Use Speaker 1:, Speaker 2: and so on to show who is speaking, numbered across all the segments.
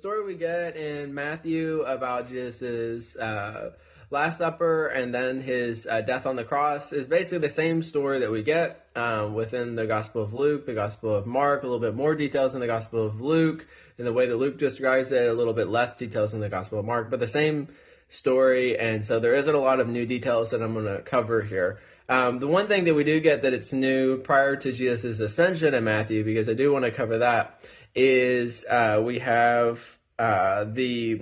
Speaker 1: story we get in Matthew about Jesus' Last Supper and then his death on the cross is basically the same story that we get within the Gospel of Luke, the Gospel of Mark, a little bit more details in the Gospel of Luke, in the way that Luke describes it, a little bit less details in the Gospel of Mark, but the same story, and so there isn't a lot of new details that I'm going to cover here. The one thing that we do get that it's new prior to Jesus' ascension in Matthew, because I do want to cover that, is we have the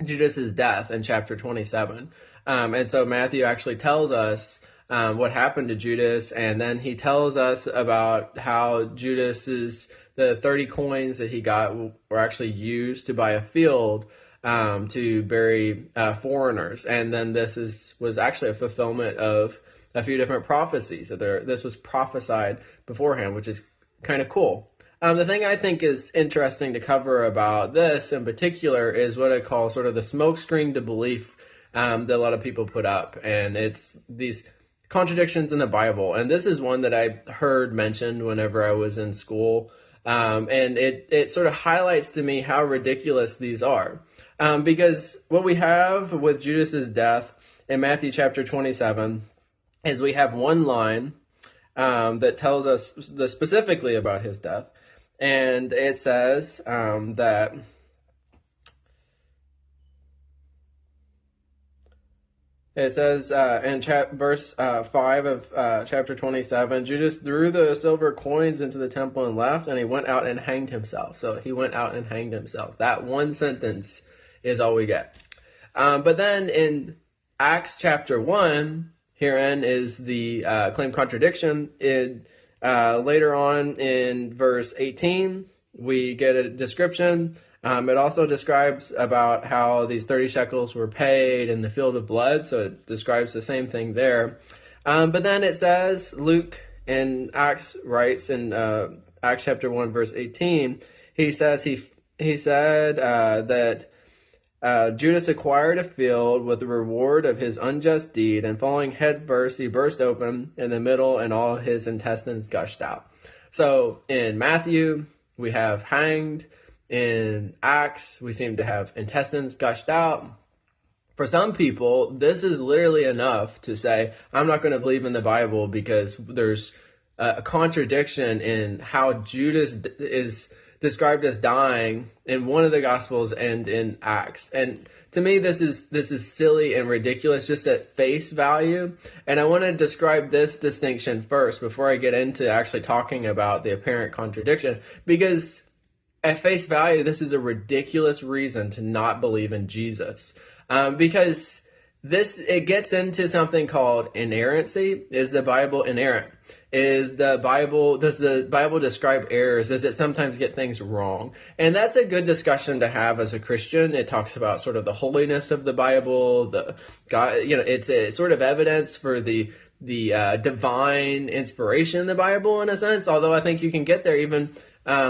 Speaker 1: Judas's death in chapter 27. And so Matthew actually tells us what happened to Judas, and then he tells us about how the 30 coins that he got were actually used to buy a field to bury foreigners. And then this was actually a fulfillment of a few different prophecies. This was prophesied beforehand, which is kind of cool. The thing I think is interesting to cover about this in particular is what I call sort of the smokescreen to belief that a lot of people put up. And it's these contradictions in the Bible. And this is one that I heard mentioned whenever I was in school. And it sort of highlights to me how ridiculous these are. Because what we have with Judas's death in Matthew chapter 27 is we have one line that tells us specifically about his death. And it says that it says in verse 5 of chapter 27, Judas threw the silver coins into the temple and left, and he went out and hanged himself. So he went out and hanged himself. That one sentence is all we get. But then in Acts chapter 1, herein is the claimed contradiction. Later on in verse 18, we get a description. It also describes about how these 30 shekels were paid in the field of blood, so it describes the same thing there. But then it says, Luke in Acts writes in Acts chapter 1, verse 18, he says he said that Judas acquired a field with the reward of his unjust deed, and falling headfirst, he burst open in the middle, and all his intestines gushed out. So in Matthew, we have hanged. In Acts, we seem to have intestines gushed out. For some people, this is literally enough to say, I'm not going to believe in the Bible because there's a contradiction in how Judas is described as dying in one of the Gospels and in Acts. And to me, this is silly and ridiculous just at face value. And I want to describe this distinction first before I get into actually talking about the apparent contradiction, because at face value, this is a ridiculous reason to not believe in Jesus. Because it gets into something called inerrancy. Is the Bible inerrant? Does the Bible describe errors? Does it sometimes get things wrong? And that's a good discussion to have as a Christian. It talks about sort of the holiness of the Bible, it's a sort of evidence for the divine inspiration in the Bible in a sense, although I think you can get there even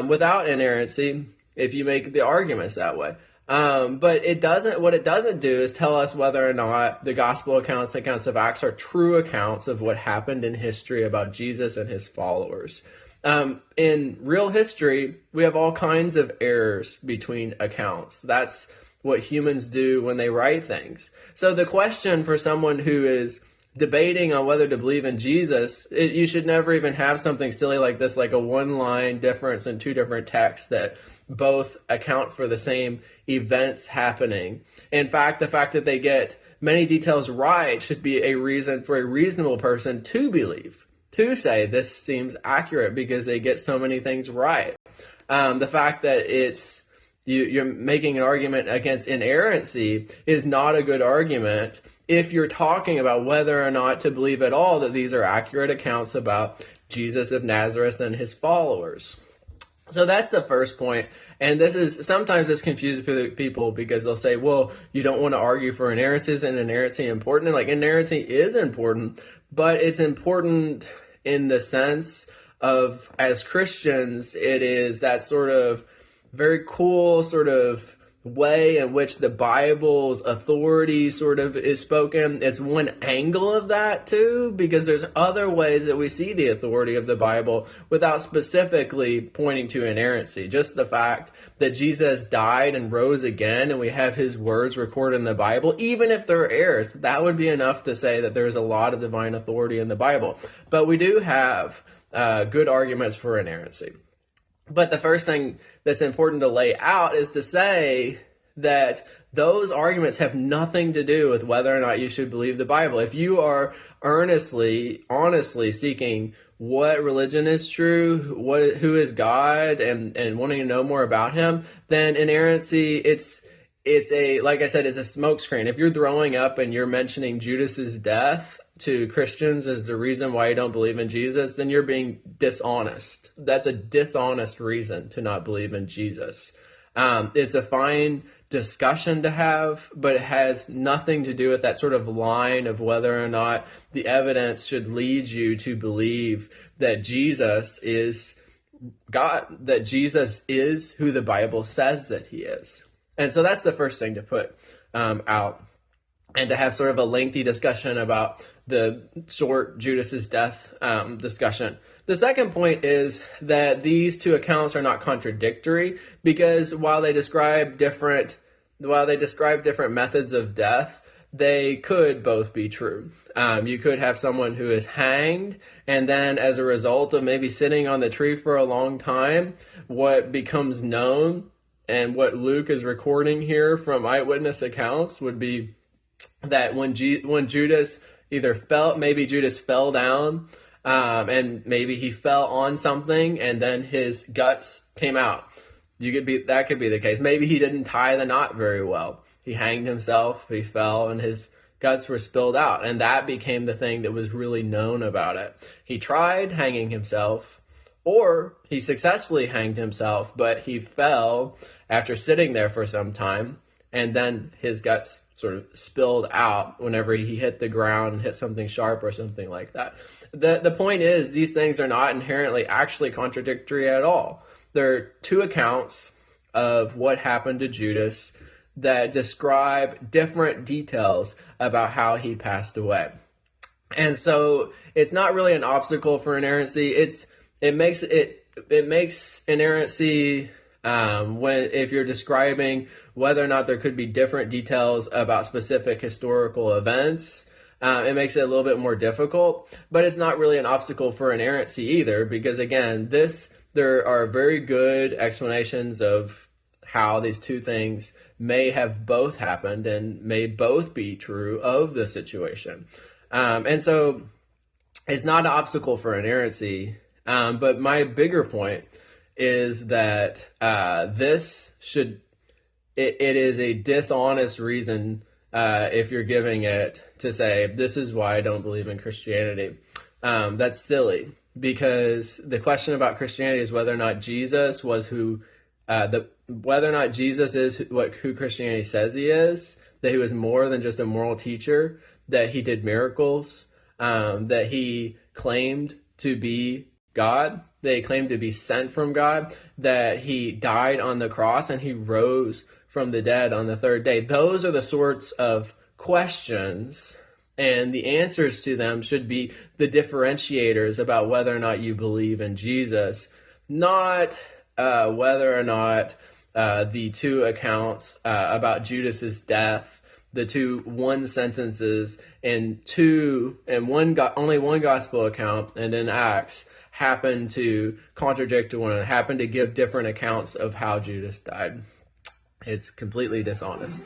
Speaker 1: without inerrancy if you make the arguments that way. But what it doesn't do is tell us whether or not the gospel accounts, the accounts of Acts, are true accounts of what happened in history about Jesus and his followers. In real history, we have all kinds of errors between accounts. That's what humans do when they write things. So the question for someone who is debating on whether to believe in Jesus, you should never even have something silly like this, like a one-line difference in two different texts that both account for the same events happening. In fact, the fact that they get many details right should be a reason for a reasonable person to believe, to say this seems accurate because they get so many things right. The fact that you're making an argument against inerrancy is not a good argument if you're talking about whether or not to believe at all that these are accurate accounts about Jesus of Nazareth and his followers. So that's the first point. And sometimes this confuses people because they'll say, well, you don't want to argue for inerrancy. Isn't inerrancy important? And inerrancy is important, but it's important in the sense of, as Christians, it is that sort of very cool sort of way in which the Bible's authority sort of is spoken. It's one angle of that too, because there's other ways that we see the authority of the Bible without specifically pointing to inerrancy. Just the fact that Jesus died and rose again, and we have his words recorded in the Bible, even if there are errors, that would be enough to say that there's a lot of divine authority in the Bible. But we do have good arguments for inerrancy. But the first thing that's important to lay out is to say that those arguments have nothing to do with whether or not you should believe the Bible. If you are earnestly, honestly seeking what religion is true, who is God, and wanting to know more about him, then inerrancy, it's a, like I said, it's a smokescreen. If you're throwing up and you're mentioning Judas's death to Christians as the reason why you don't believe in Jesus, then you're being dishonest. That's a dishonest reason to not believe in Jesus. It's a fine discussion to have, but it has nothing to do with that sort of line of whether or not the evidence should lead you to believe that Jesus is God, that Jesus is who the Bible says that he is. And so that's the first thing to put out, and to have sort of a lengthy discussion about the short Judas's death discussion. The second point is that these two accounts are not contradictory, because while they describe different methods of death, they could both be true. You could have someone who is hanged, and then as a result of maybe sitting on the tree for a long time, what becomes known and what Luke is recording here from eyewitness accounts would be that when Judas either maybe Judas fell down, and maybe he fell on something and then his guts came out. That could be the case. Maybe he didn't tie the knot very well. He hanged himself, he fell, and his guts were spilled out. And that became the thing that was really known about it. He tried hanging himself, or he successfully hanged himself, but he fell after sitting there for some time, and then his guts sort of spilled out whenever he hit the ground and hit something sharp or something like that. The point is, these things are not inherently actually contradictory at all. There are two accounts of what happened to Judas that describe different details about how he passed away. And so it's not really an obstacle for inerrancy. It makes inerrancy if you're describing whether or not there could be different details about specific historical events. It makes it a little bit more difficult, but it's not really an obstacle for inerrancy either, because again, there are very good explanations of how these two things may have both happened and may both be true of the situation. And so it's not an obstacle for inerrancy, but my bigger point is that it is a dishonest reason if you're giving it to say, this is why I don't believe in Christianity. That's silly, because the question about Christianity is whether or not Jesus was whether or not Jesus is who Christianity says he is, that he was more than just a moral teacher, that he did miracles, that he claimed to be God, that he claimed to be sent from God, that he died on the cross and he rose from the dead on the third day. Those are the sorts of questions, and the answers to them should be the differentiators about whether or not you believe in Jesus, not whether or not the two accounts about Judas's death, the two one sentences in only one gospel account and in Acts happen to contradict one another, happen to give different accounts of how Judas died. It's completely dishonest.